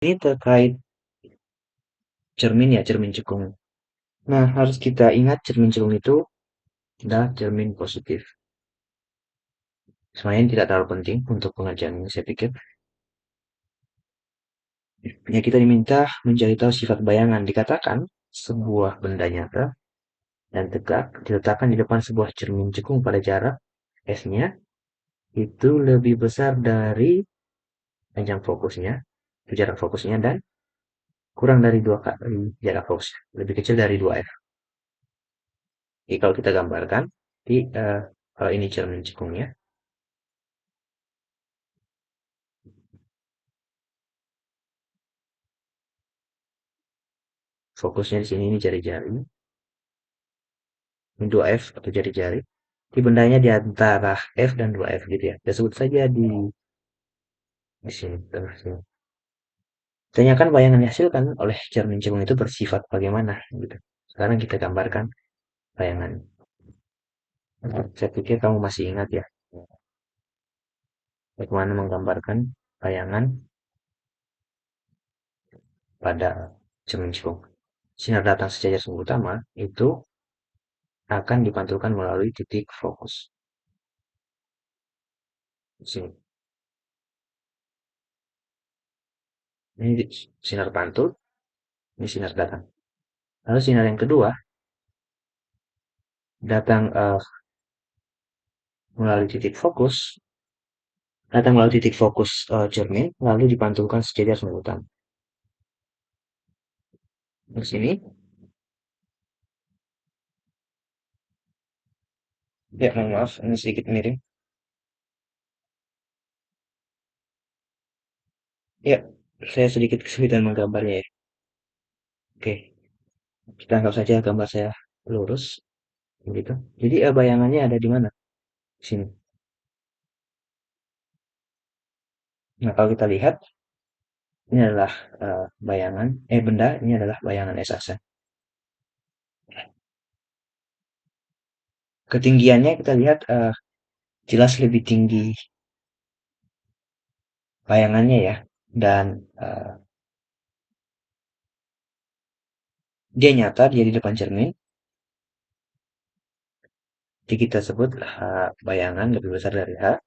Ini terkait cermin ya, cermin cekung. Nah, harus kita ingat cermin cekung itu adalah cermin positif. Sebenarnya tidak terlalu penting untuk pengajian ini, saya pikir. Ya, kita diminta mencari tahu sifat bayangan. Dikatakan sebuah benda nyata dan tegak diletakkan di depan sebuah cermin cekung pada jarak S-nya itu lebih besar dari panjang fokusnya, jarak fokusnya, dan kurang dari dua kali jarak fokusnya, lebih kecil dari 2F. Jadi kalau kita gambarkan, di kalau ini cermin cekungnya, fokusnya di sini ini jari-jari, ini 2F atau jari-jari. Di bendanya di antara F dan 2F gitu ya. Kita sebut saja di sini, tengah sini. Tanyakan bayangan yang dihasilkan oleh cermin cekung itu bersifat bagaimana gitu. Sekarang kita gambarkan bayangan. Saya pikir kamu masih ingat ya, bagaimana menggambarkan bayangan pada cermin cekung. Sinar datang sejajar sumber utama itu akan dipantulkan melalui titik fokus. Di sini. Ini sinar pantul, ini sinar datang. Lalu sinar yang kedua datang melalui titik fokus, datang melalui titik fokus cermin, lalu dipantulkan sejajar sumber utama. Di sini, ya mohon maaf, ini sedikit miring. Ya, saya sedikit kesulitan menggambarnya ya. Oke, kita anggap saja gambar saya lurus, begitu. Jadi bayangannya ada di mana? Di sini. Nah, kalau kita lihat, ini adalah benda, ini adalah bayangan S aksen. Ketinggiannya kita lihat jelas lebih tinggi bayangannya ya, dan dia nyata, dia di depan cermin. Jadi kita sebut bayangan lebih besar dari H,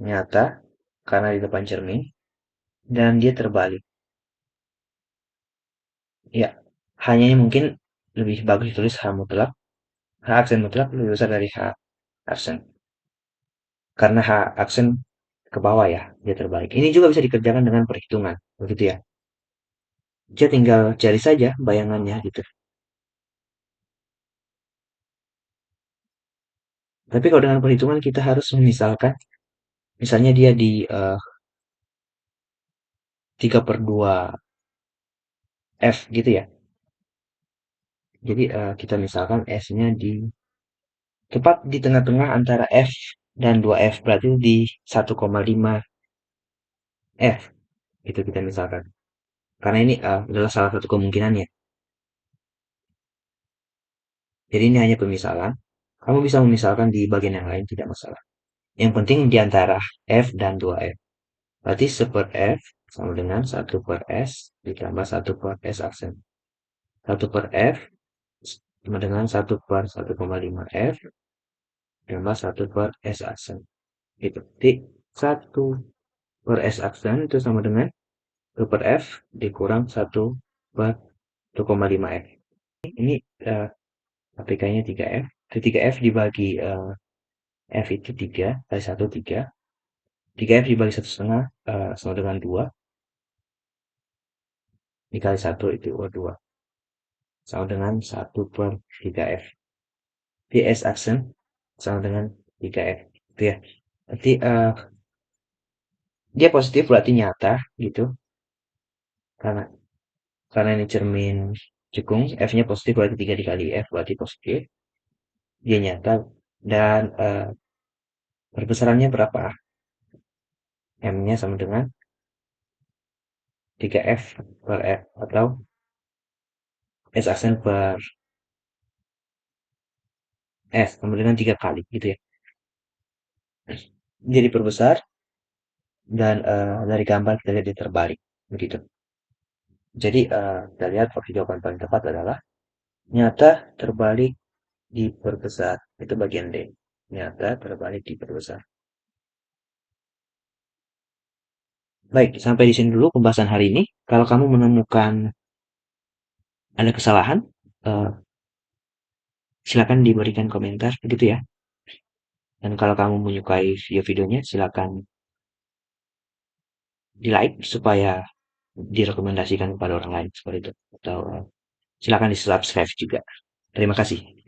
nyata, karena di depan cermin, dan dia terbalik. Ya, hanya mungkin lebih bagus ditulis H mutlak, H aksen mutlak lebih besar dari H aksen. Karena H aksen ke bawah ya, dia terbalik. Ini juga bisa dikerjakan dengan perhitungan, begitu ya. Dia tinggal cari saja bayangannya gitu. Tapi kalau dengan perhitungan kita harus memisalkan, misalnya dia di 3/2 F gitu ya. Jadi kita misalkan S-nya di tepat di tengah-tengah antara F dan 2F, berarti di 1,5 F. Itu kita misalkan. Karena ini adalah salah satu kemungkinannya. Jadi ini hanya pemisalan. Kamu bisa memisalkan di bagian yang lain, tidak masalah. Yang penting di antara F dan 2F. Berarti 1/F sama dengan 1/S ditambah 1/S aksen. 1/F sama dengan 1/1,5F tambah 1/S aksen. Itu. Jadi 1/S aksen itu sama dengan 1/F dikurang 1/1,5F. Ini APK-nya 3F. 3F dibagi F itu 3 kali 1 3. 3F dibagi 1,5 sama dengan 2. Dikali 1 itu 2. Sama dengan 1/3F. PS aksen sama dengan 3F. Gitu ya. Berarti dia positif berarti nyata gitu. Karena karena ini cermin cekung, F-nya positif berarti 3 dikali F berarti positif. Dia nyata dan perbesarannya berapa? M-nya sama dengan 3F per F atau S aksen per S sama dengan 3 kali gitu ya. Jadi perbesar dan dari gambar kita lihat dia terbalik begitu. Jadi kita lihat opsi jawaban paling tepat adalah nyata terbalik diperbesar. Itu bagian D. Nyata terbalik diperbesar. Baik, sampai di sini dulu pembahasan hari ini. Kalau kamu menemukan ada kesalahan, eh, silakan diberikan komentar, begitu ya. Dan kalau kamu menyukai video-videonya, silakan di-like supaya direkomendasikan kepada orang lain seperti itu. Atau silakan di-subscribe juga. Terima kasih.